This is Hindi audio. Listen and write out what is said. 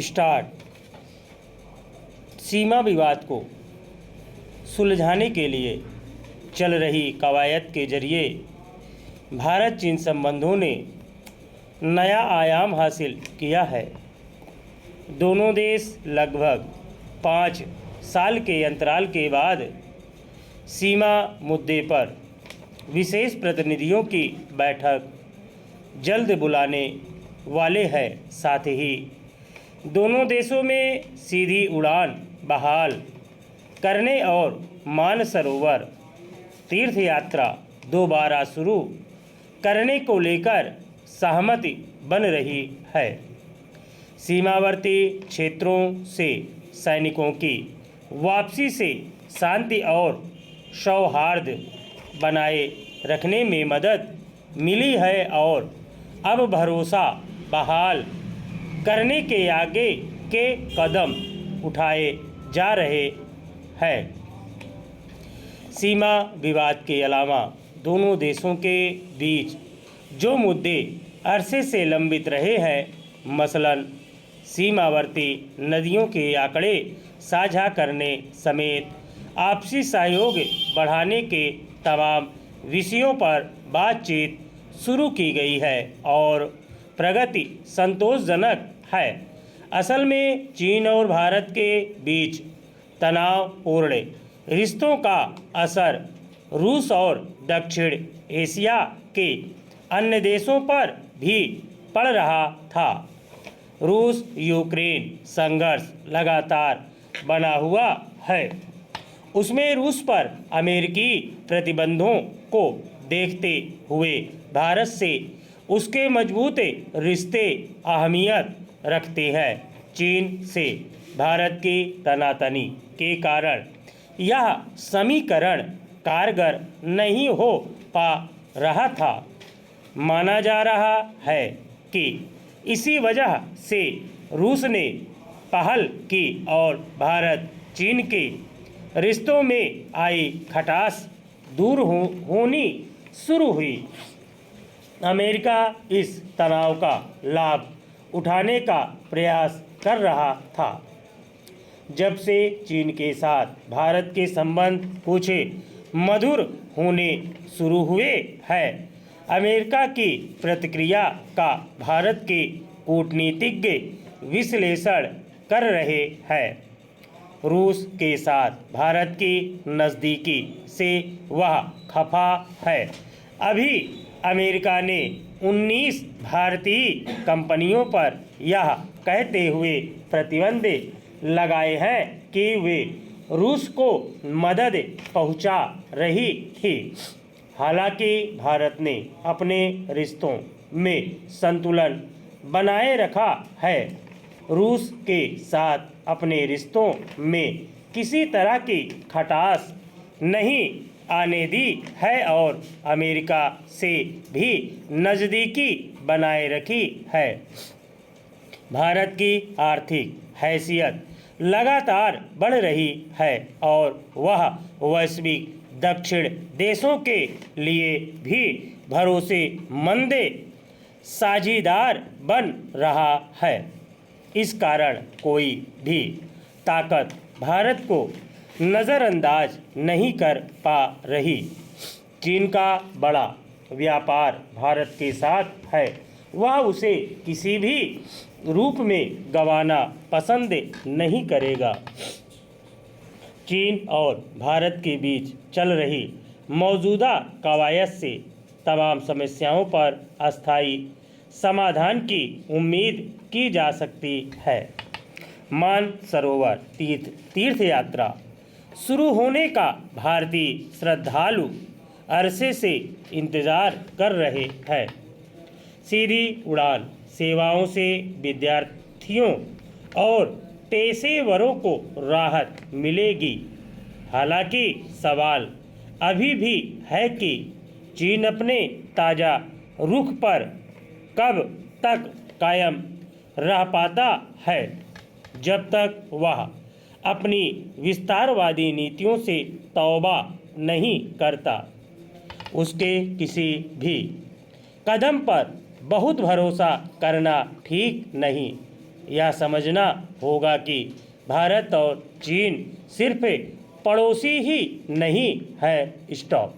स्टार्ट। सीमा विवाद को सुलझाने के लिए चल रही कवायद के जरिए भारत चीन संबंधों ने नया आयाम हासिल किया है। दोनों देश लगभग 5 साल के अंतराल के बाद सीमा मुद्दे पर विशेष प्रतिनिधियों की बैठक जल्द बुलाने वाले हैं। साथ ही दोनों देशों में सीधी उड़ान बहाल करने और मानसरोवर तीर्थ यात्रा दोबारा शुरू करने को लेकर सहमति बन रही है। सीमावर्ती क्षेत्रों से सैनिकों की वापसी से शांति और सौहार्द बनाए रखने में मदद मिली है और अब भरोसा बहाल करने के आगे के कदम उठाए जा रहे हैं। सीमा विवाद के अलावा दोनों देशों के बीच जो मुद्दे अरसे से लंबित रहे हैं, मसलन सीमावर्ती नदियों के आंकड़े साझा करने समेत आपसी सहयोग बढ़ाने के तमाम विषयों पर बातचीत शुरू की गई है और प्रगति संतोषजनक है। असल में चीन और भारत के बीच तनावपूर्ण रिश्तों का असर रूस और दक्षिण एशिया के अन्य देशों पर भी पड़ रहा था। रूस यूक्रेन संघर्ष लगातार बना हुआ है। उसमें रूस पर अमेरिकी प्रतिबंधों को देखते हुए भारत से उसके मजबूत रिश्ते अहमियत रखते हैं। चीन से भारत की तनातनी के कारण यह समीकरण कारगर नहीं हो पा रहा था। माना जा रहा है कि इसी वजह से रूस ने पहल की और भारत चीन के रिश्तों में आई खटास दूर होनी शुरू हुई। अमेरिका इस तनाव का लाभ उठाने का प्रयास कर रहा था। जब से चीन के साथ भारत के संबंध कुछ मधुर होने शुरू हुए हैं, अमेरिका की प्रतिक्रिया का भारत के कूटनीतिज्ञ विश्लेषण कर रहे हैं। रूस के साथ भारत की नज़दीकी से वह खफा है। अभी अमेरिका ने 19 भारतीय कंपनियों पर यह कहते हुए प्रतिबंध लगाए हैं कि वे रूस को मदद पहुंचा रही थी। हालांकि भारत ने अपने रिश्तों में संतुलन बनाए रखा है। रूस के साथ अपने रिश्तों में किसी तरह की खटास नहीं आने दी है और अमेरिका से भी नज़दीकी बनाए रखी है। भारत की आर्थिक हैसियत लगातार बढ़ रही है और वह वैश्विक दक्षिण देशों के लिए भी भरोसेमंद साझीदार बन रहा है। इस कारण कोई भी ताकत भारत को नज़रअंदाज नहीं कर पा रही। चीन का बड़ा व्यापार भारत के साथ है। वह उसे किसी भी रूप में गंवाना पसंद नहीं करेगा। चीन और भारत के बीच चल रही मौजूदा कवायद से तमाम समस्याओं पर अस्थायी समाधान की उम्मीद की जा सकती है। मानसरोवर तीर्थ यात्रा शुरू होने का भारतीय श्रद्धालु अरसे से इंतज़ार कर रहे हैं। सीधी उड़ान सेवाओं से विद्यार्थियों और पेशेवरों को राहत मिलेगी। हालांकि सवाल अभी भी है कि चीन अपने ताज़ा रुख पर कब तक कायम रह पाता है। जब तक वह अपनी विस्तारवादी नीतियों से तौबा नहीं करता, उसके किसी भी कदम पर बहुत भरोसा करना ठीक नहीं यह समझना होगा कि भारत और चीन सिर्फ पड़ोसी ही नहीं है। स्टॉप।